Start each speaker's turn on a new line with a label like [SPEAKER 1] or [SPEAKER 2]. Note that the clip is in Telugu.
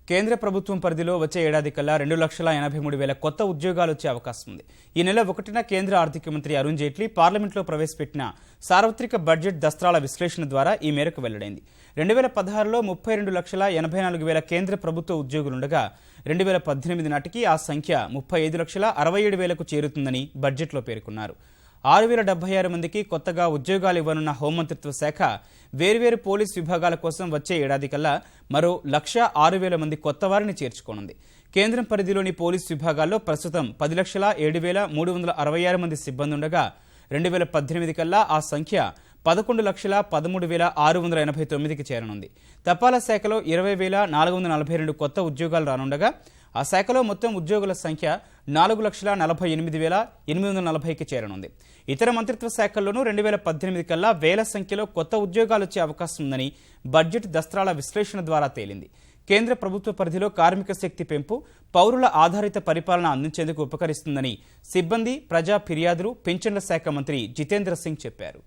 [SPEAKER 1] కేంద్ర ప్రభుత్వం పరిధిలో వచ్చే ఏడాది కల్లా 2,83,000 కొత్త ఉద్యోగాలు వచ్చే అవకాశం ఉంది. ఈ నెల 1న కేంద్ర ఆర్థిక మంత్రి అరుణ్ జైట్లీ పార్లమెంట్లో ప్రవేశపెట్టిన సార్వత్రిక బడ్జెట్ దస్త్రాల విశ్లేషణ ద్వారా ఈ మేరకు వెల్లడైంది. 2016లో 32,84,000 కేంద్ర ప్రభుత్వ ఉద్యోగులుండగా 2018 నాటికి ఆ సంఖ్య 35,67,000కు చేరుతుందని బడ్జెట్లో పేర్కొన్నారు. 6,076 మందికి కొత్తగా ఉద్యోగాలు ఇవ్వనున్న హోంమంత్రిత్వ శాఖ వేర్వేరు పోలీస్ విభాగాల కోసం వచ్చే ఏడాది కల్లా మరో 1,06,000 మంది కొత్త వారిని చేర్చుకోనుంది. కేంద్రం పరిధిలోని పోలీస్ విభాగాల్లో ప్రస్తుతం 10,07,366 మంది సిబ్బంది ఉండగా 2018 కల్లా ఆ సంఖ్య 11,13,689కి చేరనుంది. తపాలా శాఖలో 20,442 కొత్త ఉద్యోగాలు రానుండగా ఆ శాఖలో మొత్తం ఉద్యోగుల సంఖ్య 4,48,840కి చేరనుంది. ఇతర మంత్రిత్వ శాఖల్లోనూ 2018 కల్లా వేల సంఖ్యలో కొత్త ఉద్యోగాలు వచ్చే అవకాశం ఉందని బడ్జెట్ దస్త్రాల విశ్లేషణ ద్వారా తేలింది. కేంద్ర ప్రభుత్వ పరిధిలో కార్మిక శక్తి పెంపు పౌరుల ఆధారిత పరిపాలన అందించేందుకు ఉపకరిస్తుందని సిబ్బంది, ప్రజా ఫిర్యాదులు, పింఛన్ల శాఖ మంత్రి జితేంద్ర సింగ్ చెప్పారు.